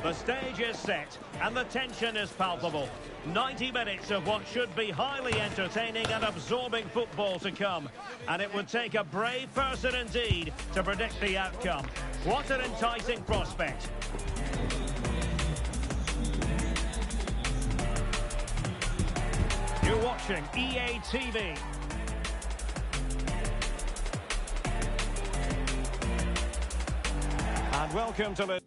The stage is set and the tension is palpable. 90 minutes of what should be highly entertaining and absorbing football to come. And it would take a brave person indeed to predict the outcome. What an enticing prospect. You're watching EA TV. And welcome to the...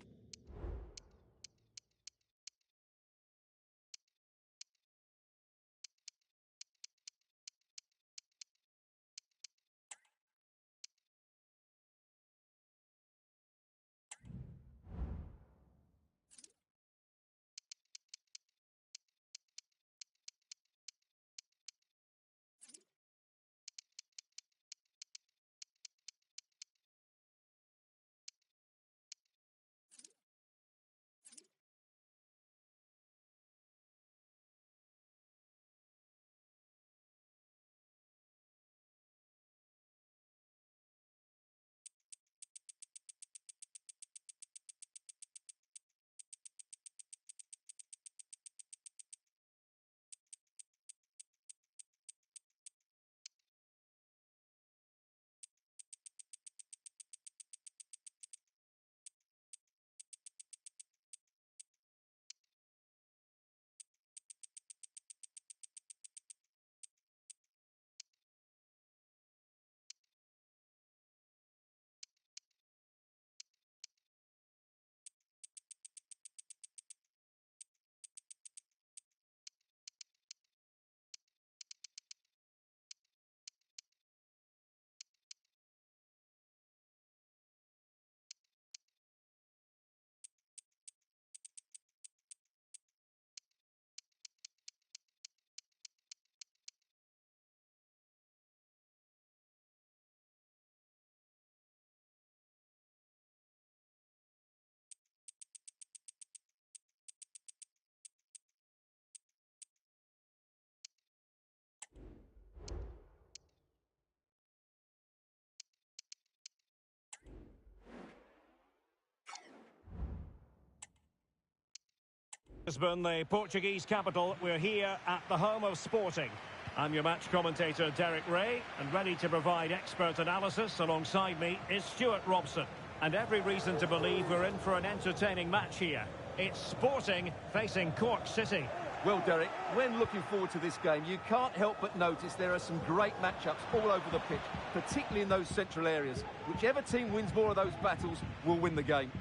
Lisbon, the Portuguese capital. We're here at the home of sporting. I'm your match commentator, Derek Ray, and ready to provide expert analysis alongside me is Stuart Robson. And every reason to believe we're in for an entertaining match here. It's Sporting facing Cork City. Well, Derek, when looking forward to this game, you can't help but notice there are some great matchups all over the pitch, particularly in those central areas. Whichever team wins more of those battles will win the game.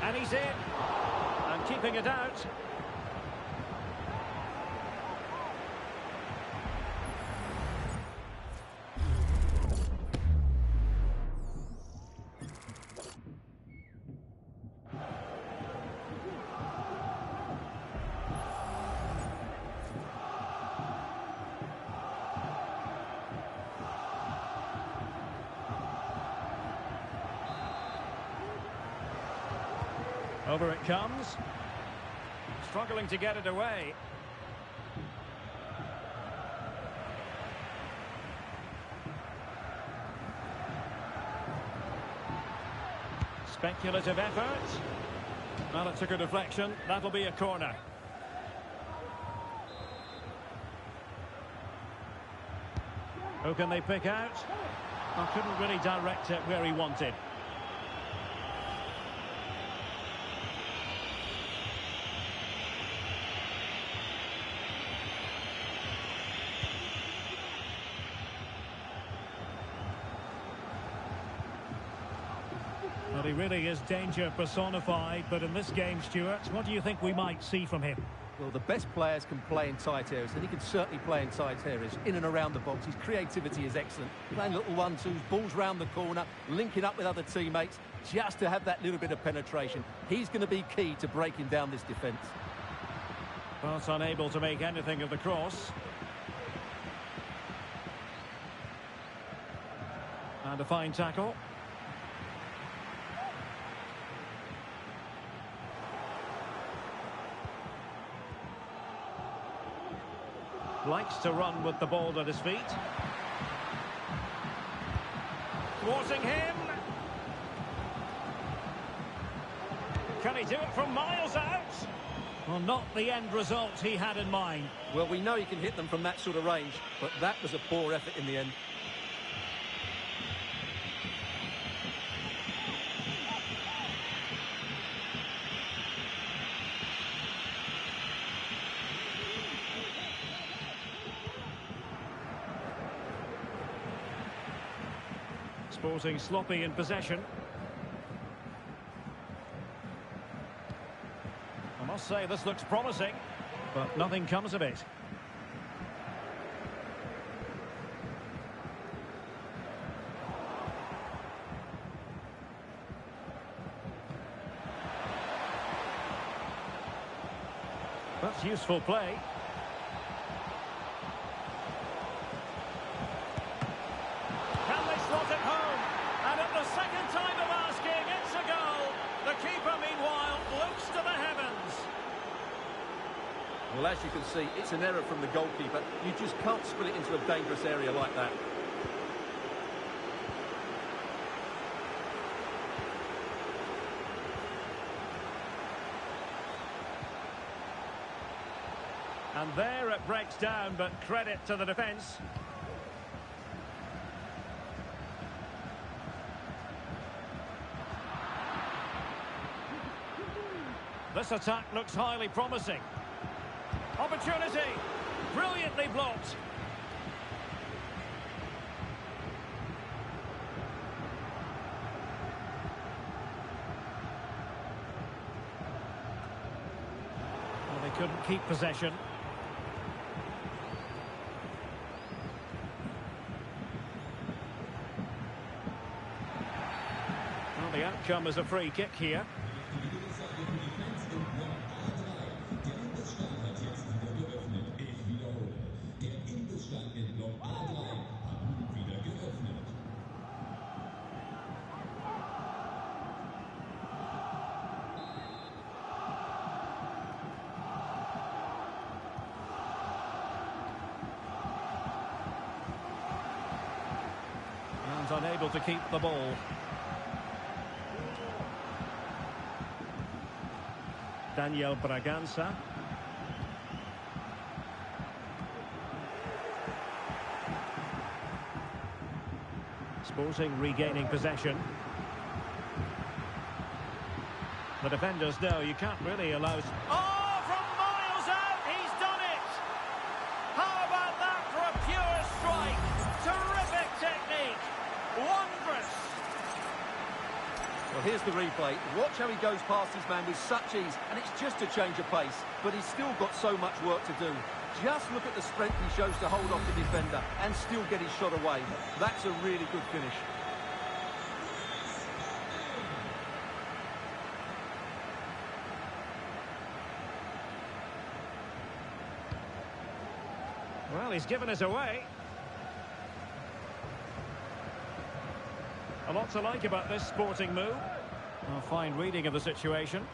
And he's in, and keeping it out. Over it comes. Struggling to get it away. Speculative effort. Well, it took a deflection. That'll be a corner. Who can they pick out? Well, couldn't really direct it where he wanted. Well, he really is danger personified, but in this game, Stuart, what do you think we might see from him? Well, the best players can play in tight areas, and he can certainly play in tight areas, in and around the box. His creativity is excellent. Playing little one-twos, balls round the corner, linking up with other teammates, just to have that little bit of penetration. He's going to be key to breaking down this defence. But unable to make anything of the cross. And a fine tackle. Likes to run with the ball at his feet. Thwarting him. Can he do it from miles out? Well, not the end result he had in mind. Well, we know he can hit them from that sort of range, but that was a poor effort in the end. Sporting sloppy in possession. I must say this looks promising, but nothing comes of it. That's useful play. Can they slot it home? And at the second time of asking, it's a goal. The keeper, meanwhile, looks to the heavens. Well, as you can see, it's an error from the goalkeeper. You just can't spill it into a dangerous area like that. And there it breaks down, but credit to the defence. This attack looks highly promising. Opportunity! Brilliantly blocked. Well, they couldn't keep possession. Well, the outcome is a free kick here. Unable to keep the ball. Daniel Bragança. Sporting regaining possession. The defenders know you can't really allow... Oh, from miles out, he's done it! How about that for a pure strike? Terrific technique! Wondrous! Well, here's the replay. Watch how he goes past his man with such ease, and it's just a change of pace, but he's still got so much work to do. Just look at the strength he shows to hold off the defender and still get his shot away. That's a really good finish. Well, he's given us away. A lot to like about this Sporting move. A fine reading of the situation.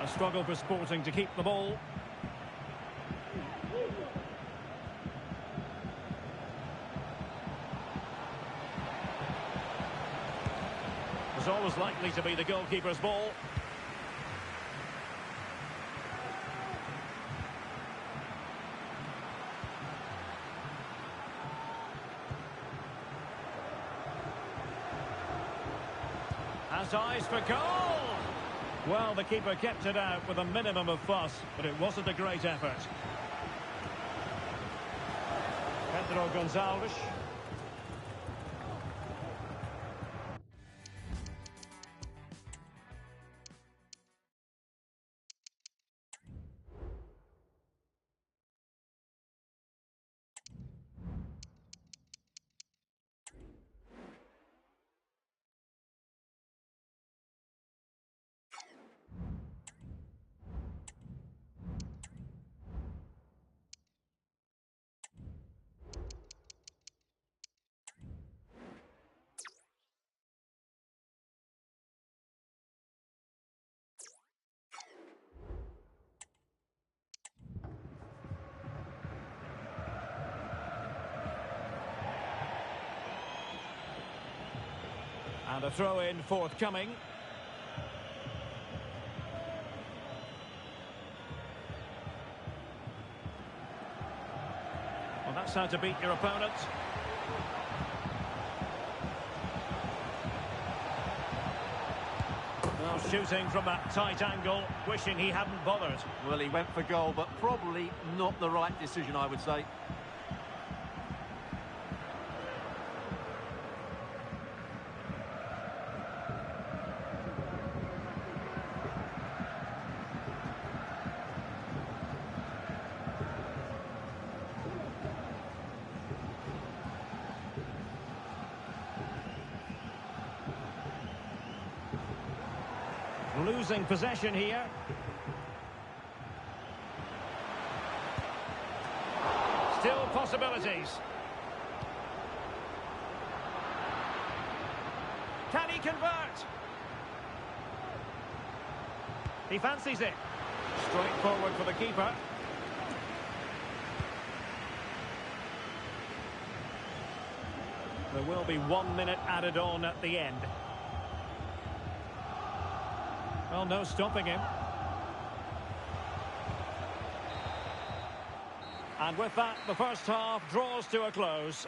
A struggle for Sporting to keep the ball. It's always likely to be the goalkeeper's ball. Has eyes for goal! Well, the keeper kept it out with a minimum of fuss, but it wasn't a great effort. Pedro Gonçalves. And a throw-in forthcoming. Well, that's how to beat your opponent. Well, shooting from that tight angle, wishing he hadn't bothered. Well, he went for goal, but probably not the right decision, I would say. Losing possession here. Still possibilities. Can he convert? He fancies it. Straight forward for the keeper. There will be 1 minute added on at the end. Well, no stopping him. And with that, the first half draws to a close.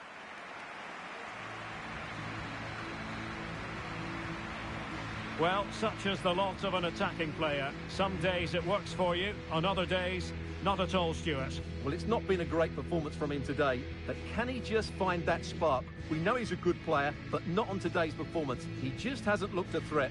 Well, such is the lot of an attacking player. Some days it works for you, on other days, not at all, Stuart. Well, it's not been a great performance from him today, but can he just find that spark? We know he's a good player, but not on today's performance. He just hasn't looked a threat.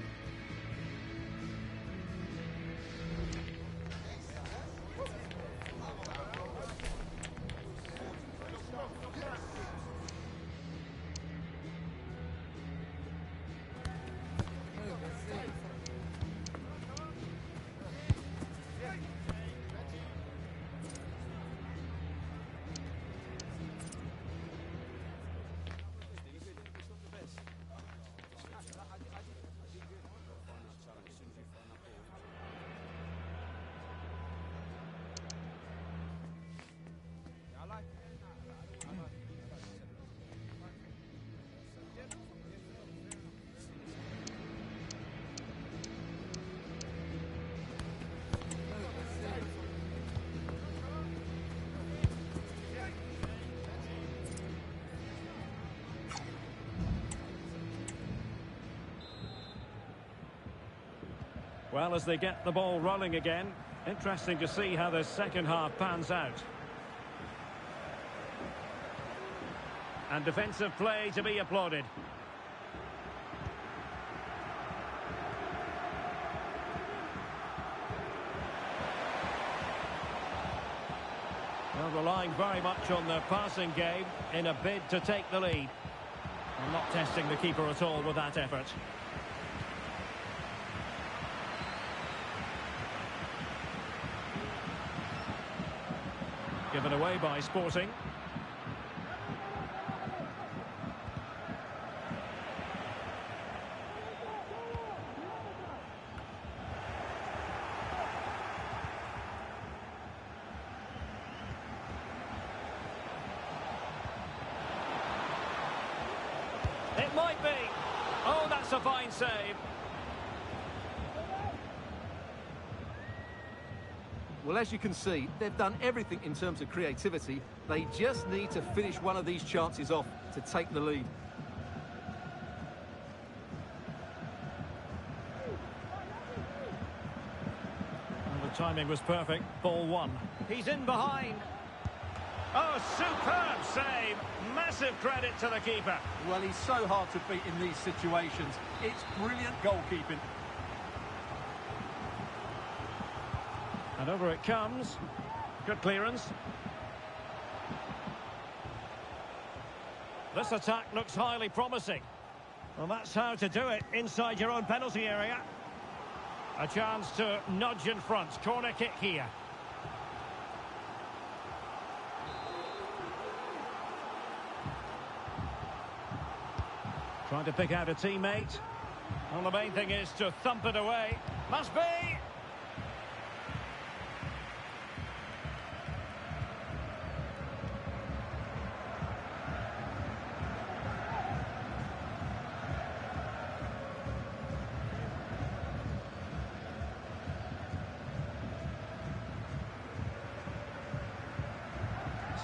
Well, as they get the ball rolling again, interesting to see how the second half pans out. And defensive play to be applauded. Well, relying very much on the passing game in a bid to take the lead. Well, not testing the keeper at all with that effort. Given away by Sporting. It might be. Oh, that's a fine save. Well, as you can see, they've done everything in terms of creativity. They just need to finish one of these chances off to take the lead. Well, the timing was perfect. Ball one. He's in behind. Oh, superb save. Massive credit to the keeper. Well, he's so hard to beat in these situations. It's brilliant goalkeeping. And over it comes. Good clearance. This attack looks highly promising. Well, that's how to do it inside your own penalty area. A chance to nudge in front. Corner kick here. Trying to pick out a teammate. Well, the main thing is to thump it away. Must be!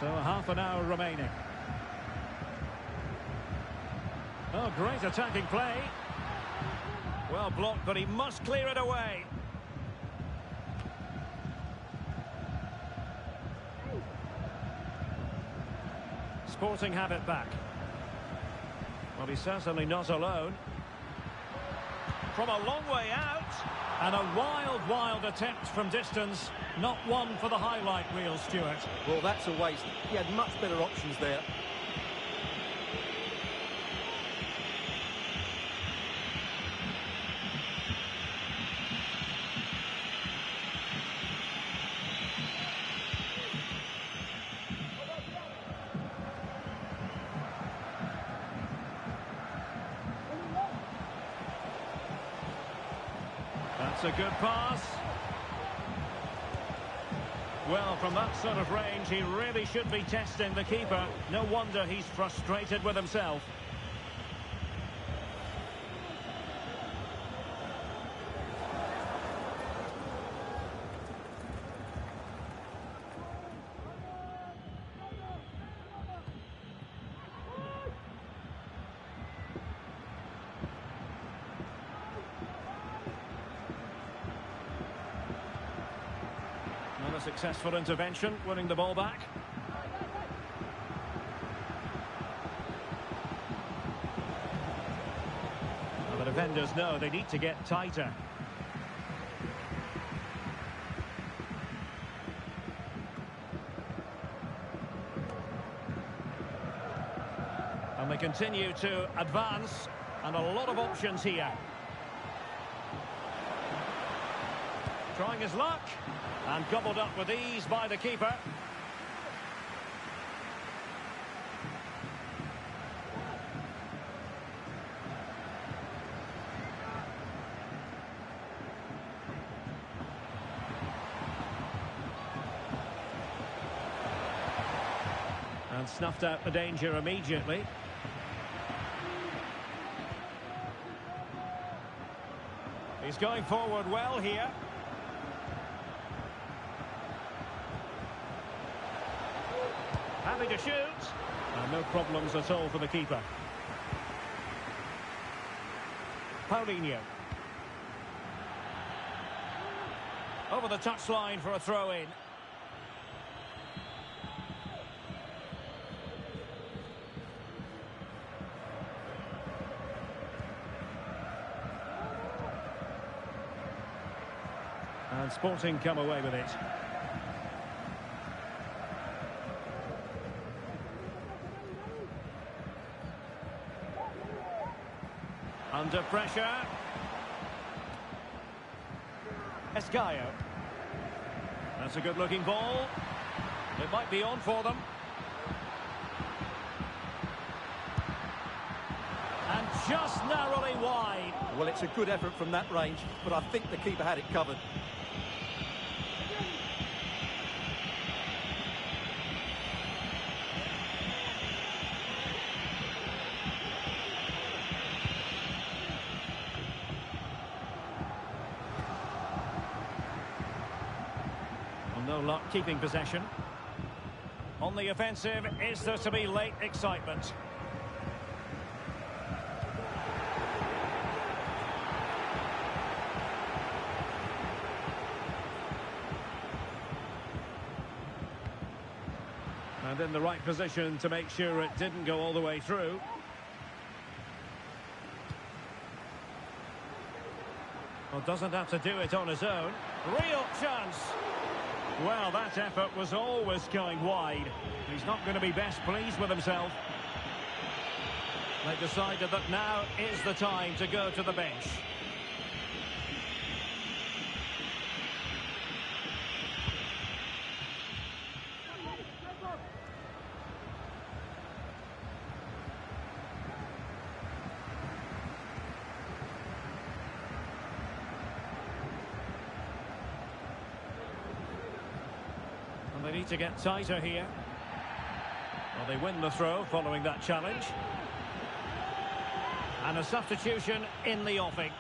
So half an hour remaining. Oh, great attacking play. Well blocked, but he must clear it away. Sporting have it back. Well, he's certainly not alone. From a long way out. And a wild, wild attempt from distance. Not one for the highlight reel, Stuart. Well, that's a waste. He had much better options there. That's a good pass. Well, from that sort of range, he really should be testing the keeper. No wonder he's frustrated with himself. Not a successful intervention, winning the ball back. Well, the defenders know they need to get tighter. And they continue to advance, and a lot of options here. Trying his luck. And gobbled up with ease by the keeper. And snuffed out the danger immediately. He's going forward well here. Happy to shoot. And no problems at all for the keeper. Paulinho. Over the touchline for a throw-in. And Sporting come away with it. Under pressure. Escaio. That's a good-looking ball. It might be on for them. And just narrowly wide. Well, it's a good effort from that range, but I think the keeper had it covered. No luck keeping possession. On the offensive, is there to be late excitement? And in the right position to make sure it didn't go all the way through. Well, doesn't have to do it on his own. Real chance. Well, that effort was always going wide. He's not going to be best pleased with himself. They decided that now is the time to go to the bench. They need to get tighter here. Well, they win the throw following that challenge. And a substitution in the offing.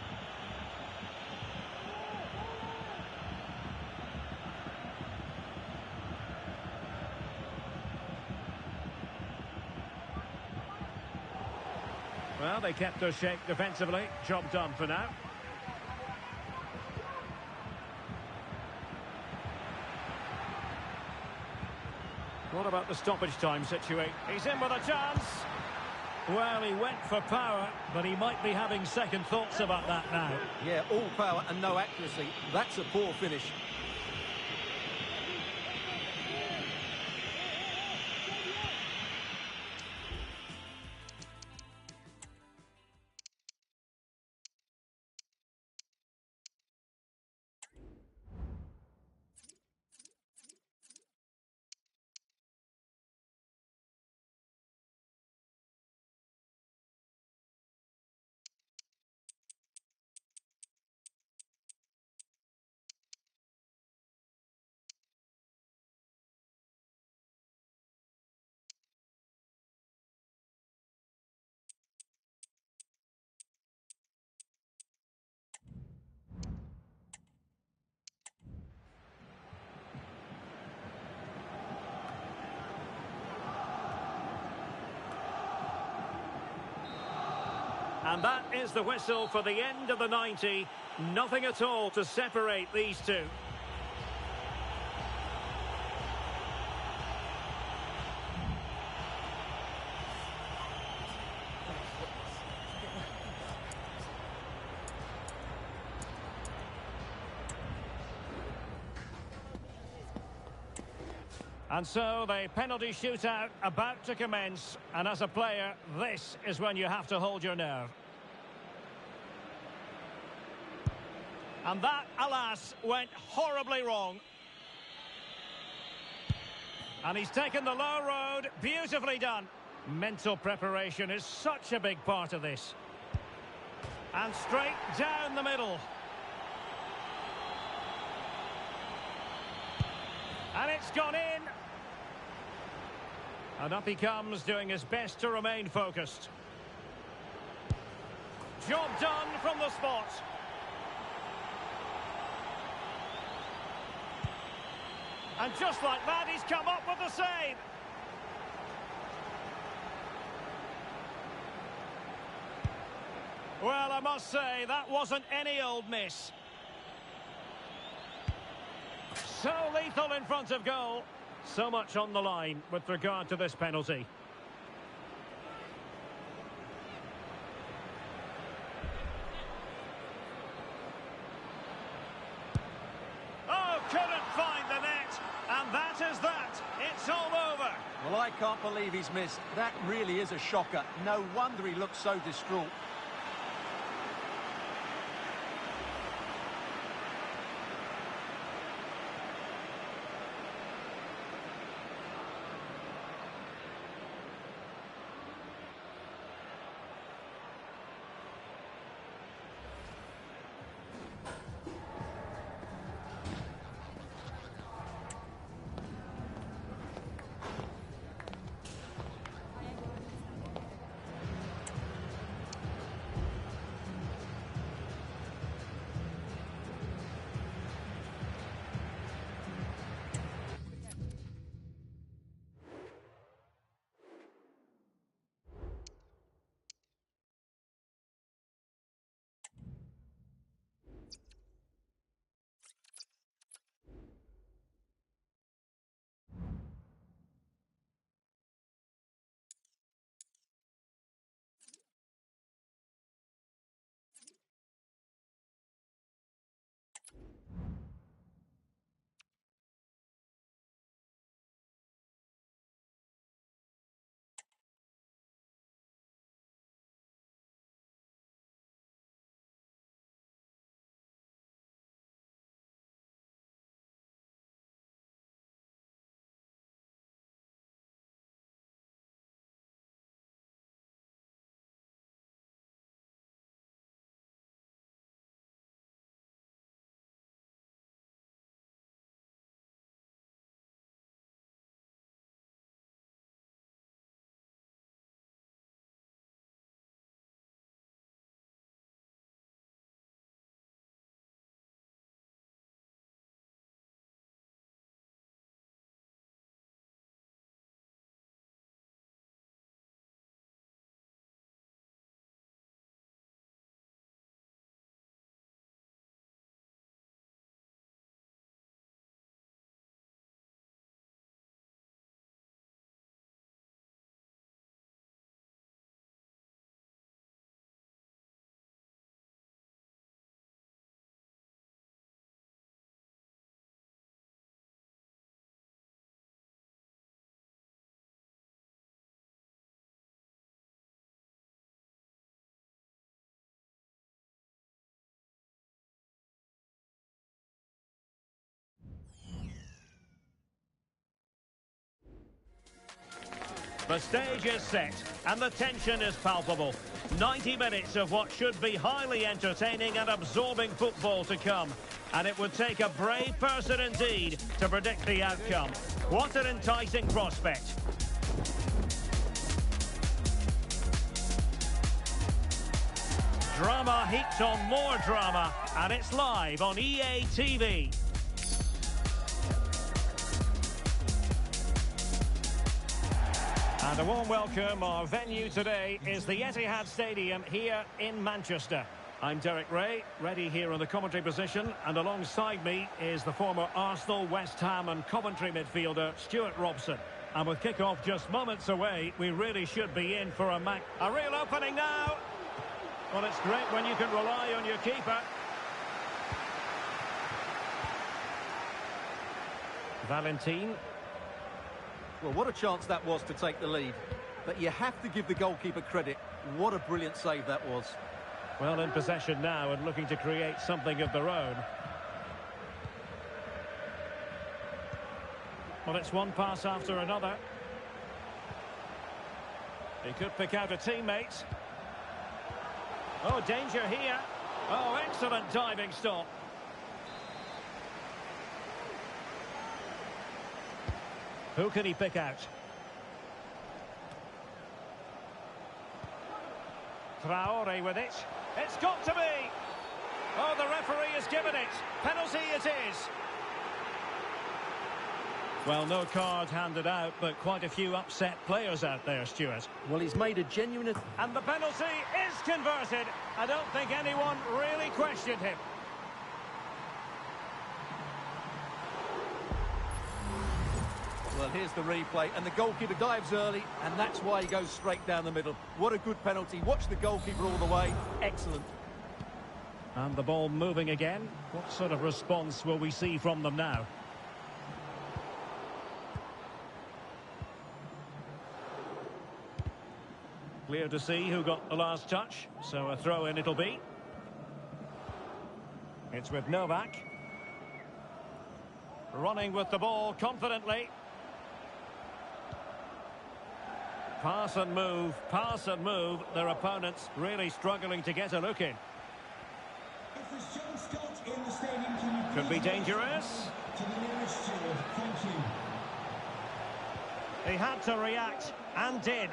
Well, they kept their shape defensively. Job done for now. What about the stoppage time situation? He's in with a chance. Well, he went for power, but he might be having second thoughts about that now. Yeah, all power and no accuracy. That's a poor finish. And that is the whistle for the end of the 90. Nothing at all to separate these two. And so the penalty shootout about to commence. And as a player, this is when you have to hold your nerve. And that, alas, went horribly wrong. And he's taken the low road. Beautifully done. Mental preparation is such a big part of this. And straight down the middle. And it's gone in. And up he comes, doing his best to remain focused. Job done from the spot. And just like that, he's come up with the save. Well, I must say, that wasn't any old miss. So lethal in front of goal. So much on the line with regard to this penalty. Oh, couldn't find the net. And that is that. It's all over. Well, I can't believe he's missed. That really is a shocker. No wonder he looks so distraught. The stage is set and the tension is palpable. 90 minutes of what should be highly entertaining and absorbing football to come. And it would take a brave person indeed to predict the outcome. What an enticing prospect. Drama heaps on more drama, and it's live on EA TV. And a warm welcome. Our venue today is the Etihad Stadium here in Manchester. I'm Derek Ray, ready here in the commentary position, and alongside me is the former Arsenal, West Ham and Coventry midfielder Stuart Robson. And with kick-off just moments away, we really should be in for a real opening now. Well, it's great when you can rely on your keeper. Valentin. Well, what a chance that was to take the lead. But you have to give the goalkeeper credit. What a brilliant save that was. Well, in possession now and looking to create something of their own. Well, it's one pass after another. He could pick out a teammate. Oh, danger here. Oh, excellent diving stop. Who can he pick out? Traore with it. It's got to be! Oh, the referee has given it. Penalty it is. Well, no card handed out, but quite a few upset players out there, Stuart. Well, he's made a genuine... And the penalty is converted. I don't think anyone really questioned him. Well, here's the replay, and the goalkeeper dives early, and that's why he goes straight down the middle. What a good penalty. Watch the goalkeeper all the way. Excellent. And the ball moving again. What sort of response will we see from them now? Clear to see who got the last touch, so a throw-in it'll be. It's with Novak. Running with the ball confidently. Pass and move, pass and move. Their opponents really struggling to get a look in. Could be dangerous. He had to react, and did.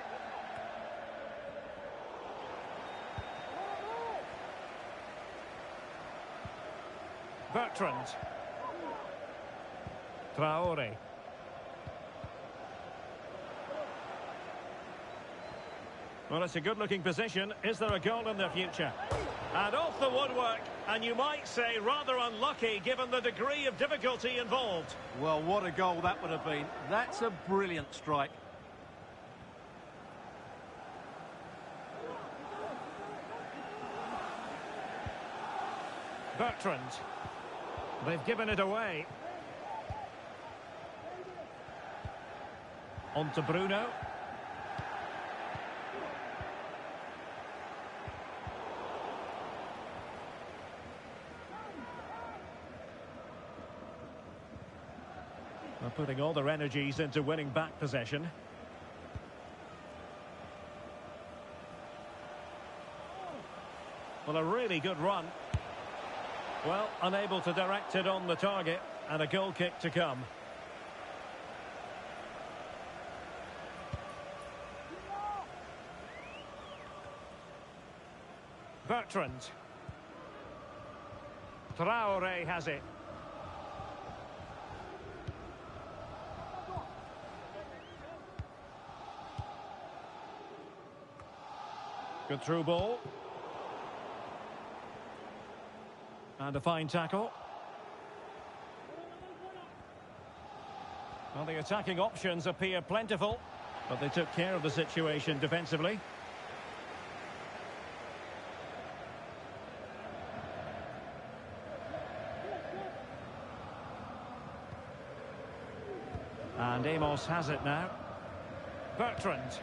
Bertrand. Traore. Well, it's a good-looking position. Is there a goal in the future? And off the woodwork, and you might say rather unlucky given the degree of difficulty involved. Well, what a goal that would have been. That's a brilliant strike. Bertrand. They've given it away. On to Bruno. They're putting all their energies into winning back possession. Well, a really good run. Well, unable to direct it on the target, and a goal kick to come. Bertrand. Traore has it. Good through ball. And a fine tackle. Well, the attacking options appear plentiful, but they took care of the situation defensively. And Amos has it now. Bertrand.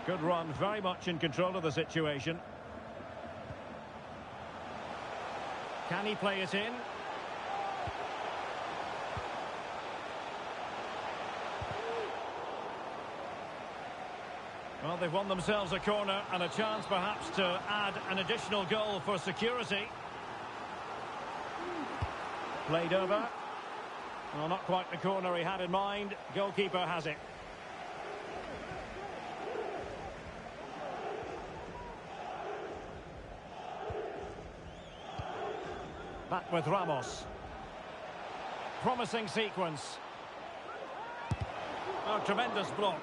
Good run, very much in control of the situation. Can he play it in? Well, they've won themselves a corner and a chance perhaps to add an additional goal for security. Played over. Well, not quite the corner he had in mind. Goalkeeper has it. Back with Ramos. Promising sequence. Oh, tremendous block.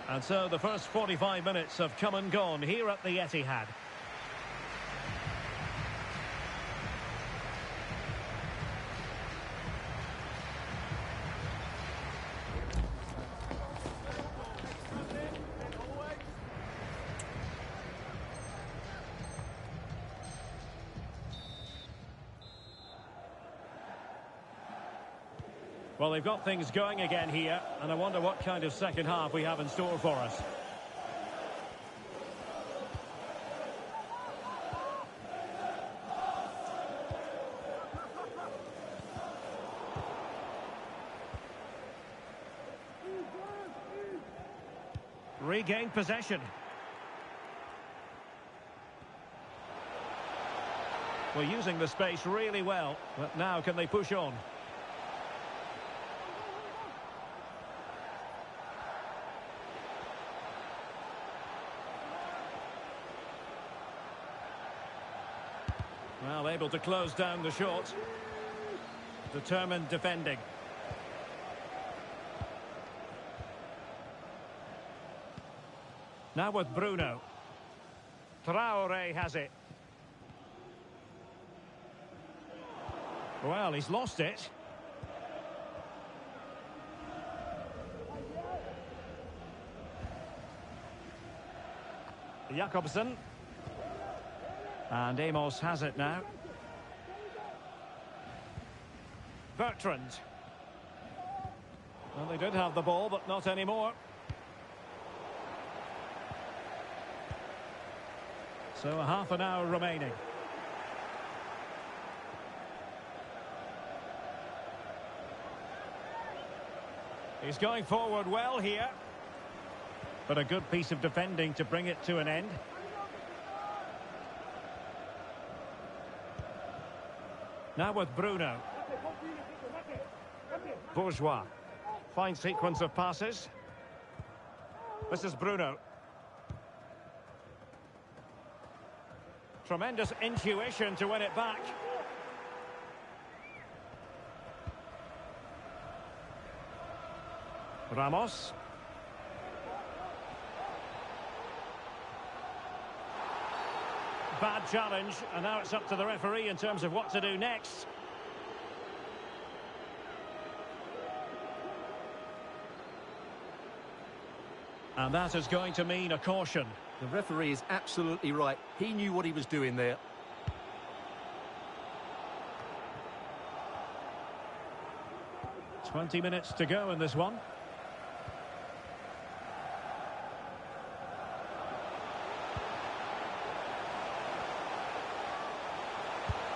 And so the first 45 minutes have come and gone here at the Etihad. Well, they've got things going again here, and I wonder what kind of second half we have in store for us. Regained possession. Well, using the space really well, but now can they push on? Well, able to close down the shot. Determined defending. Now with Bruno. Traoré has it. Well, he's lost it. Jakobsen. And Amos has it now. Bertrand. Well, they did have the ball, but not anymore. So a half an hour remaining. He's going forward well here. But a good piece of defending to bring it to an end. Now with Bruno. Bourgeois. Fine sequence of passes. This is Bruno. Tremendous intuition to win it back. Ramos. Bad challenge, and now it's up to the referee in terms of what to do next. And that is going to mean a caution. The referee is absolutely right. He knew what he was doing there. "20 minutes to go in this one.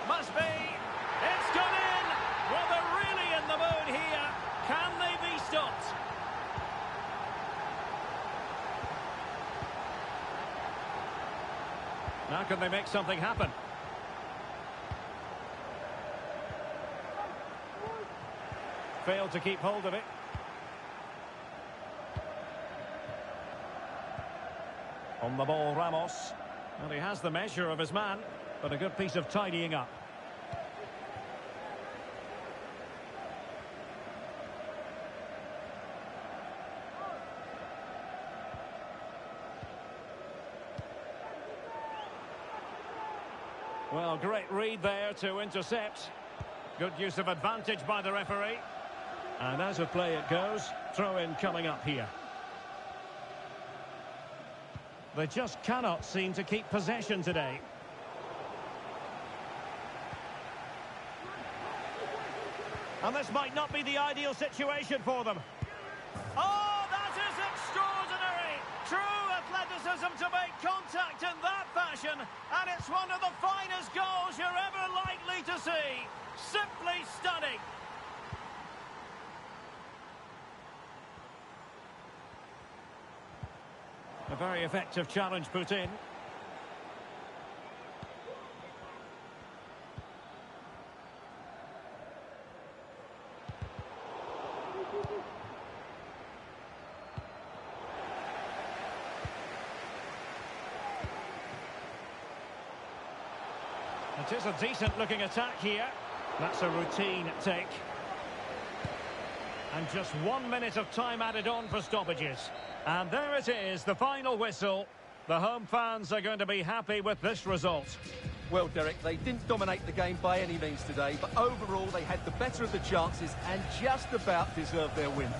Must be. It's gone in. Well, they're really in the mood here. Can they be stopped? Now can they make something happen? Failed to keep hold of it. On the ball, Ramos. Well, he has the measure of his man, but a good piece of tidying up. Well, great read there to intercept. Good use of advantage by the referee. And as of play it goes, throw-in coming up here. They just cannot seem to keep possession today. And this might not be the ideal situation for them. Oh, that is extraordinary! True athleticism to make contact in that fashion, and it's one of the finest goals you're ever likely to see. Simply stunning. very effective challenge put in. It is a decent-looking attack here. That's a routine take. And just 1 minute of time added on for stoppages. And there it is, the final whistle. The home fans are going to be happy with this result. Well, Derek, they didn't dominate the game by any means today, but overall they had the better of the chances and just about deserved their win.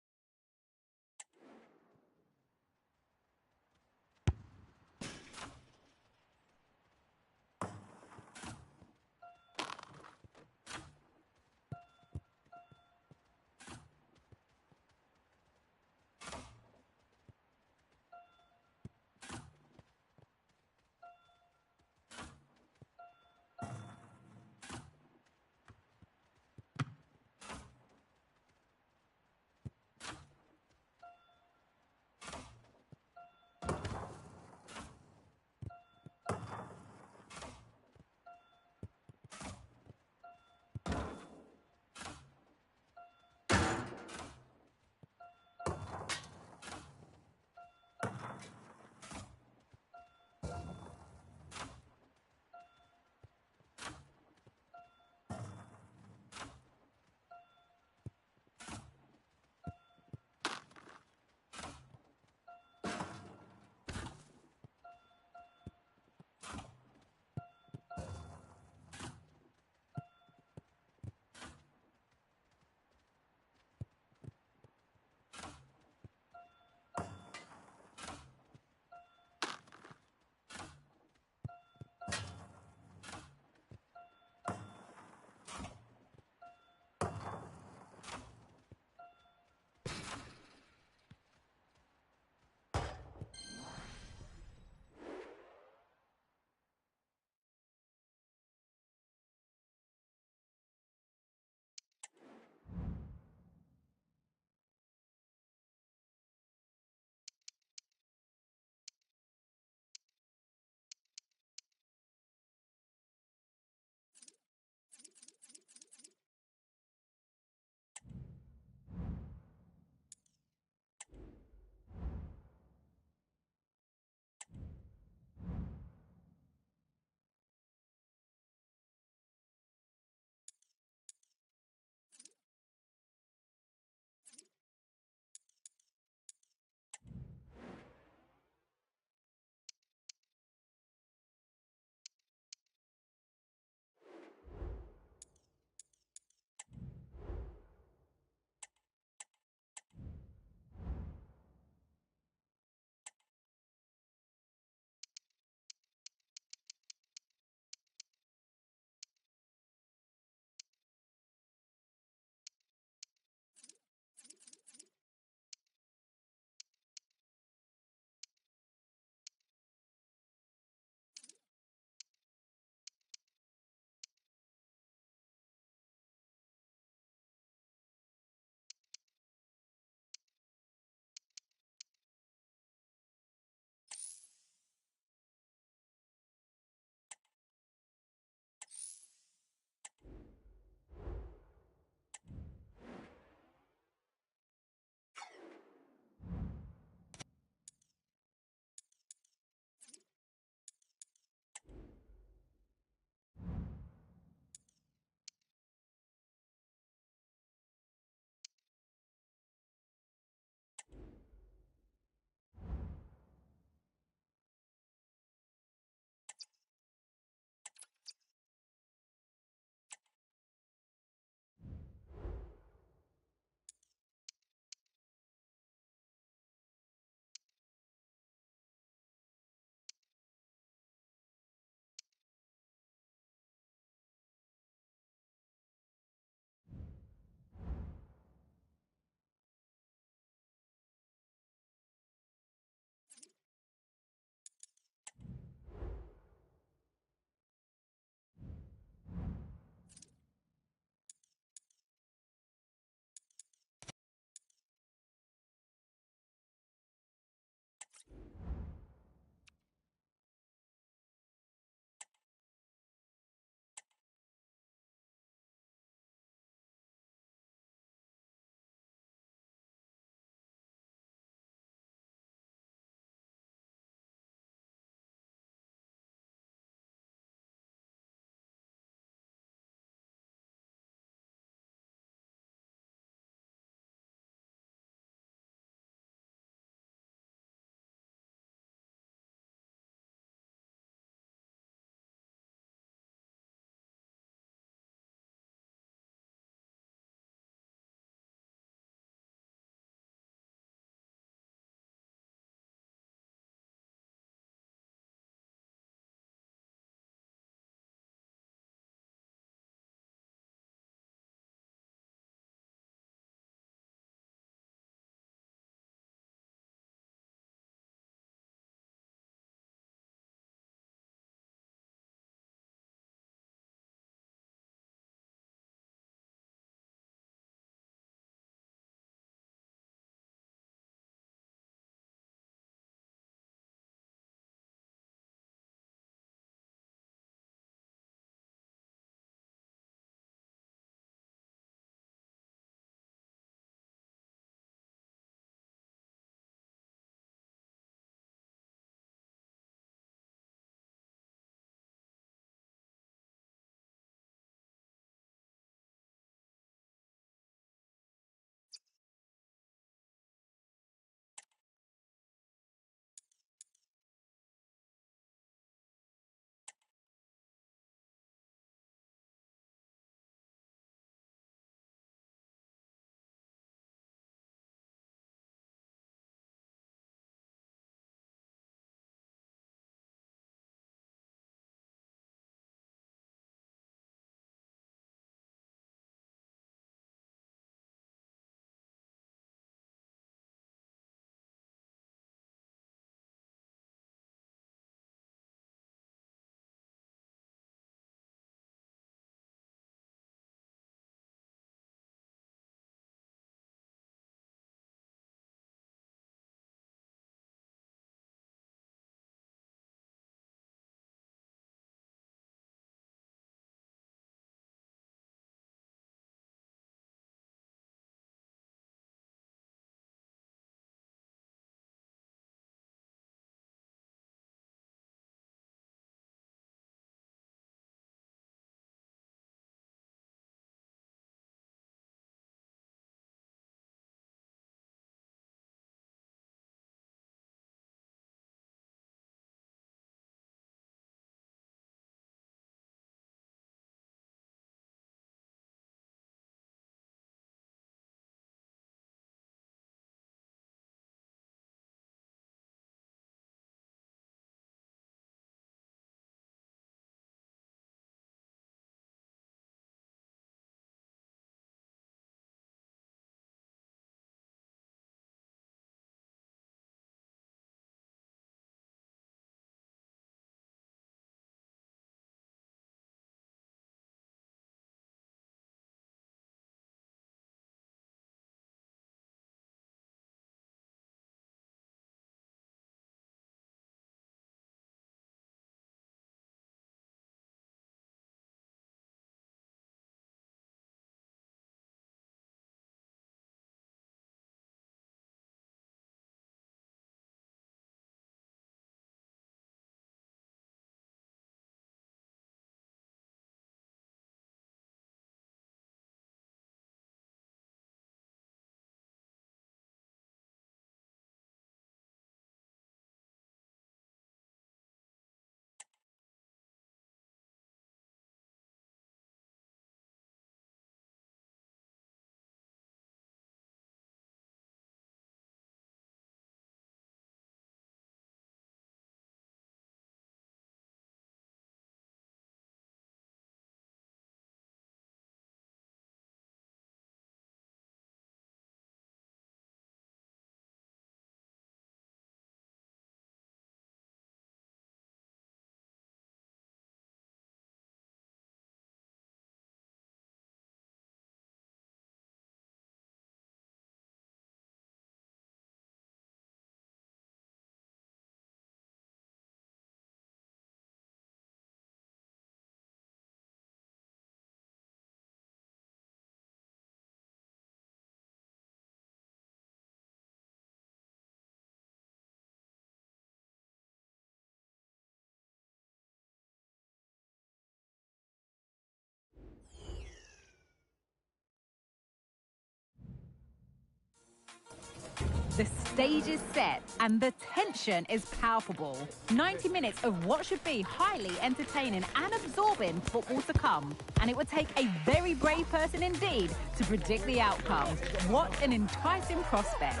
The stage is set and the tension is palpable. 90 minutes of what should be highly entertaining and absorbing football to come. And it would take a very brave person indeed to predict the outcome. What an enticing prospect.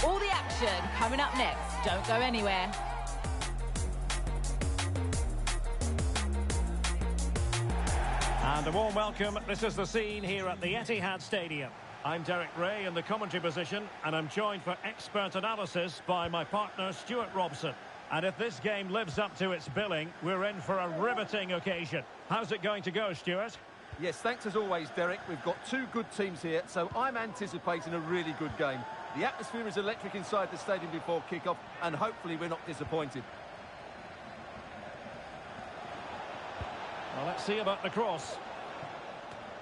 All the action coming up next. Don't go anywhere. And a warm welcome. This is the scene here at the Etihad Stadium. I'm Derek Ray in the commentary position, and I'm joined for expert analysis by my partner Stuart Robson. And if this game lives up to its billing, we're in for a riveting occasion. How's it going to go, Stuart? Yes, thanks as always, Derek. We've got two good teams here, so I'm anticipating a really good game. The atmosphere is electric inside the stadium before kick-off, and hopefully we're not disappointed. Well, let's see about the cross.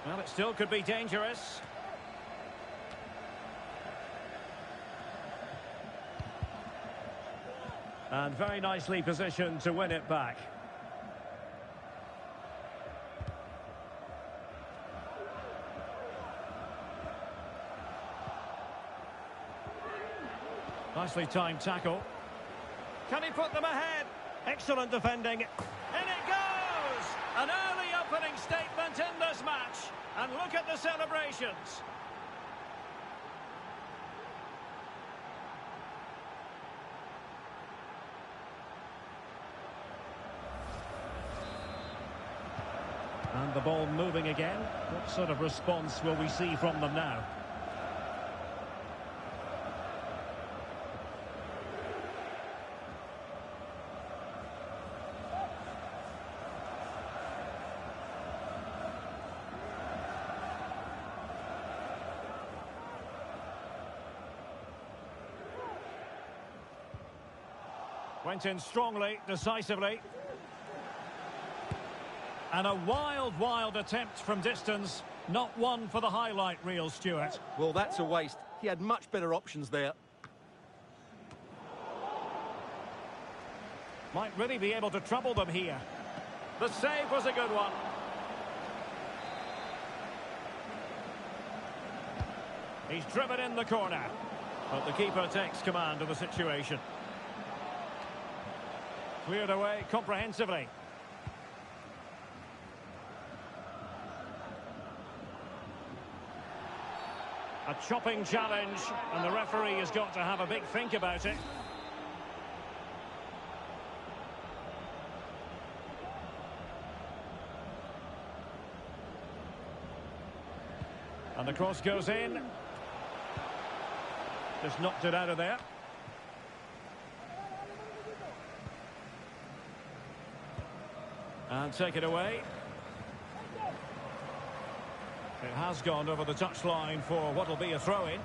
Well, it still could be dangerous. And very nicely positioned to win it back. Nicely timed tackle. Can he put them ahead? Excellent defending. In it goes! An early opening statement in this match. And look at the celebrations. And the ball moving again. What sort of response will we see from them now? Went in strongly, decisively. And a wild attempt from distance. Not one for the highlight reel, Stuart. Well, that's a waste. He had much better options there. Might really be able to trouble them here. The save was a good one. He's driven in the corner. But the keeper takes command of the situation. Cleared away comprehensively. A chopping challenge, and the referee has got to have a big think about it. And the cross goes in. Just knocked it out of there. And take it away. It has gone over the touchline for what will be a throw-in.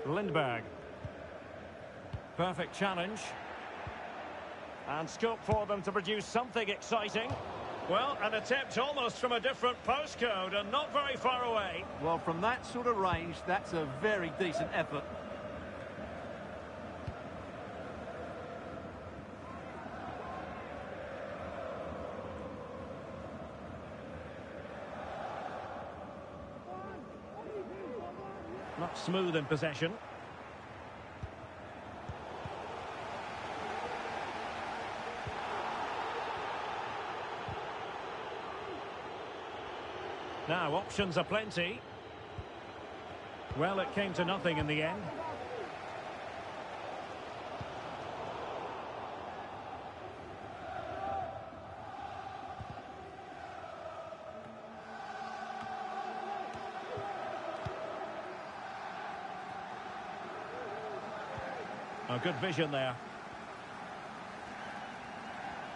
Lindberg. Perfect challenge. And scope for them to produce something exciting. Well, an attempt almost from a different postcode and not very far away. Well, from that sort of range, that's a very decent effort. Not smooth in possession. Now, options are plenty. Well, it came to nothing in the end. Oh, good vision there.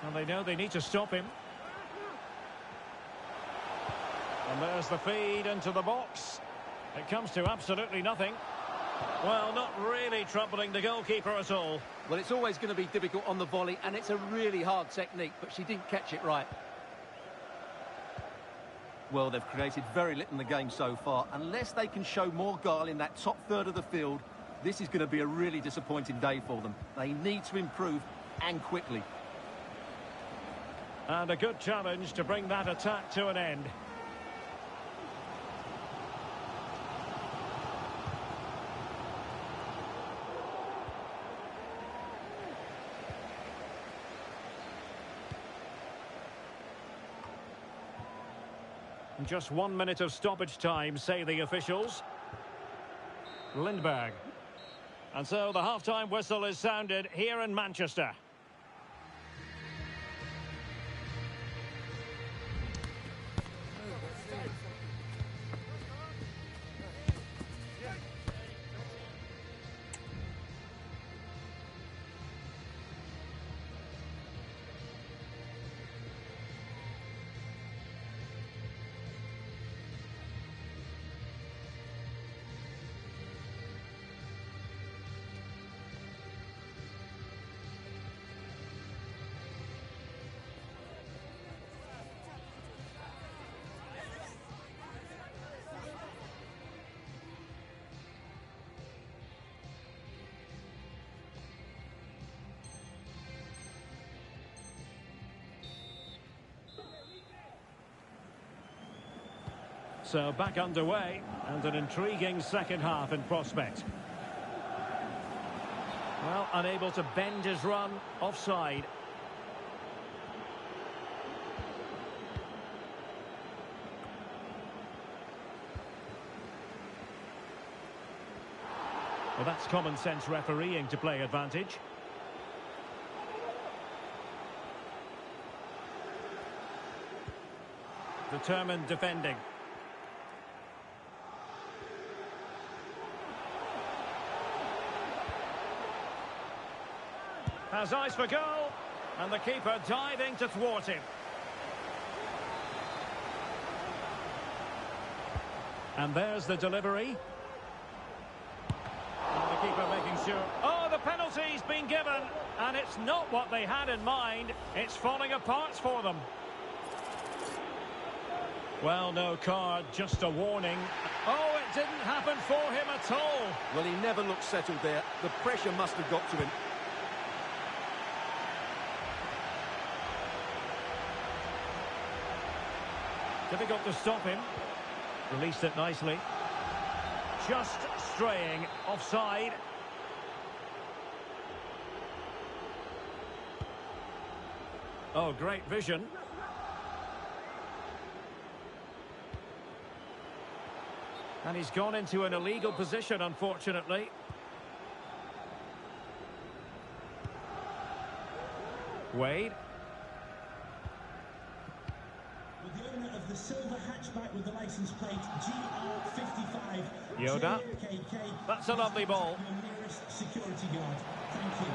And they know they need to stop him. And there's the feed into the box. It comes to absolutely nothing. Well, not really troubling the goalkeeper at all. Well, it's always going to be difficult on the volley, and it's a really hard technique, but she didn't catch it right. Well, they've created very little in the game so far. Unless they can show more guile in that top third of the field, this is going to be a really disappointing day for them. They need to improve, and quickly. And a good challenge to bring that attack to an end. Just 1 minute of stoppage time, say the officials. Lindberg. And so the half-time whistle is sounded here in Manchester. So back underway, and an intriguing second half in prospect. Well, unable to bend his run, offside. Well, that's common sense refereeing to play advantage. Determined defending. Has eyes for goal, and the keeper diving to thwart him. And there's the delivery. And the keeper making sure. Oh, the penalty's been given, and it's not what they had in mind. It's falling apart for them. Well, no card, just a warning. Oh, it didn't happen for him at all. Well, he never looked settled there. The pressure must have got to him. Difficult to stop him. Released it nicely. Just straying offside. Oh, great vision. And he's gone into an illegal position, unfortunately. Wade. The owner of the silver hatchback with the license plate GR55. Yoda. That's a lovely ball. Your nearest security guard. Thank you.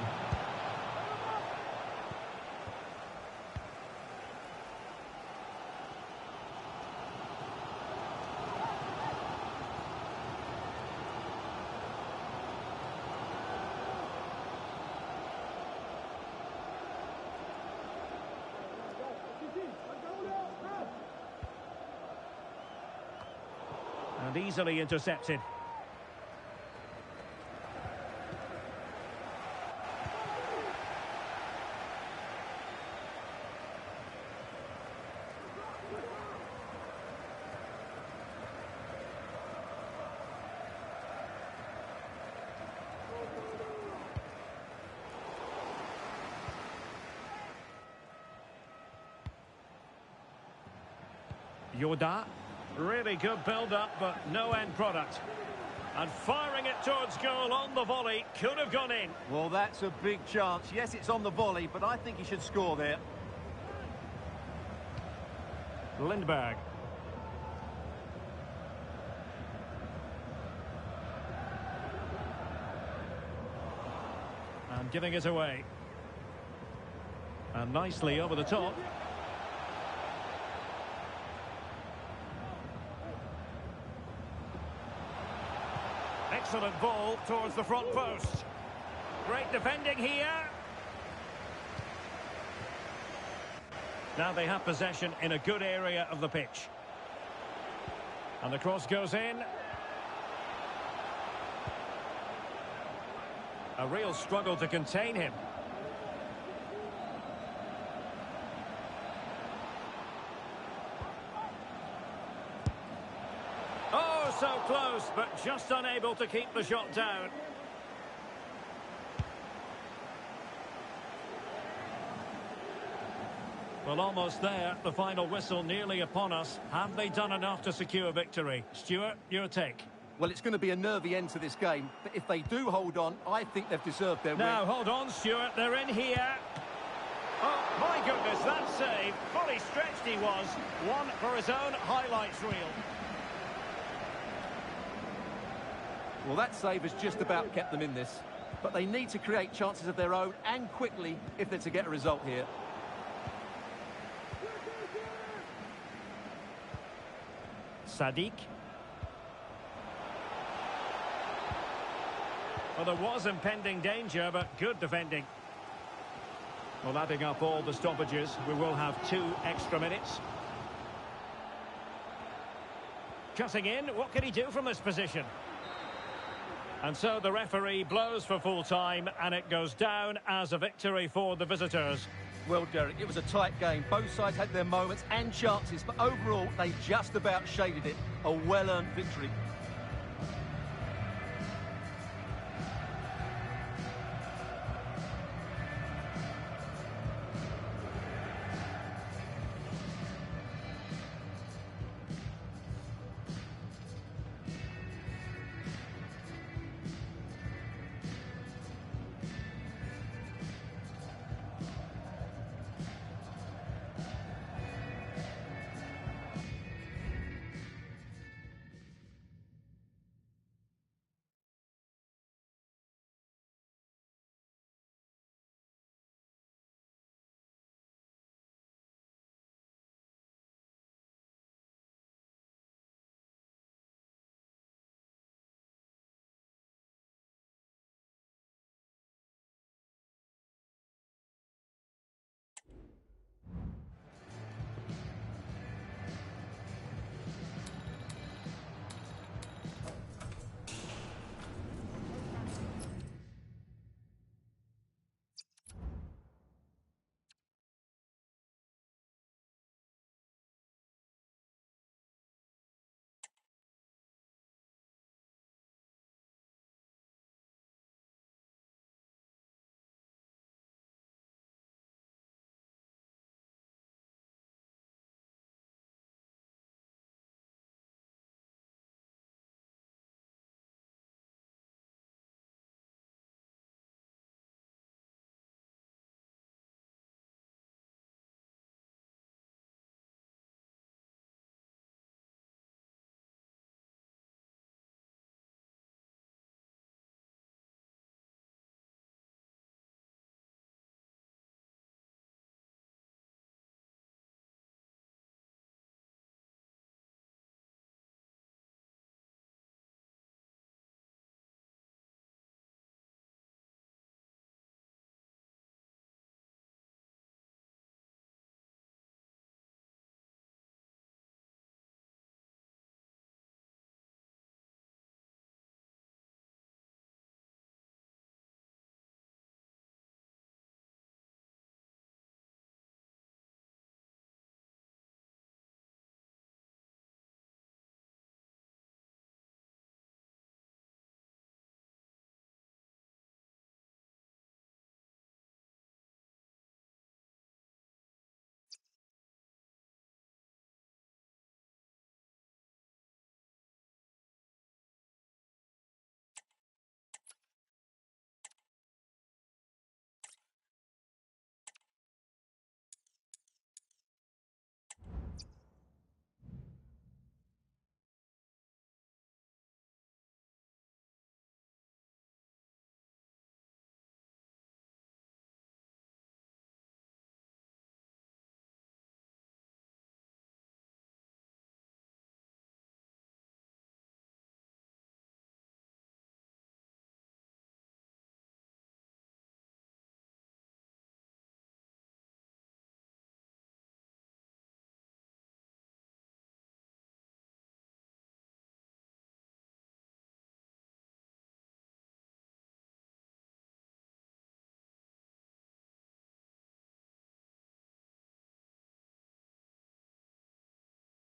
And easily intercepted. Yoda. Really good build-up, but no end product. And firing it towards goal on the volley. Could have gone in. Well, that's a big chance. Yes, it's on the volley, but I think he should score there. Lindberg. And giving it away. And nicely over the top. Excellent ball towards the front post. Great defending here. Now they have possession in a good area of the pitch. And the cross goes in. A real struggle to contain him. Oh, so close, but just unable to keep the shot down. Well, almost there. The final whistle nearly upon us. Have they done enough to secure victory? Stuart, your take. Well, it's going to be a nervy end to this game, but if they do hold on, I think they've deserved their win. Now, hold on, Stuart. They're in here. Oh, my goodness, that save. Fully stretched he was. One for his own highlights reel. Well, that save has just about kept them in this. But they need to create chances of their own, and quickly, if they're to get a result here. Sadiq. Well, there was impending danger, but good defending. Well, adding up all the stoppages, we will have 2 extra minutes. Cutting in, what can he do from this position? And so the referee blows for full time, and it goes down as a victory for the visitors. Well, Derek, it was a tight game. Both sides had their moments and chances, but overall, they just about shaded it. A well-earned victory.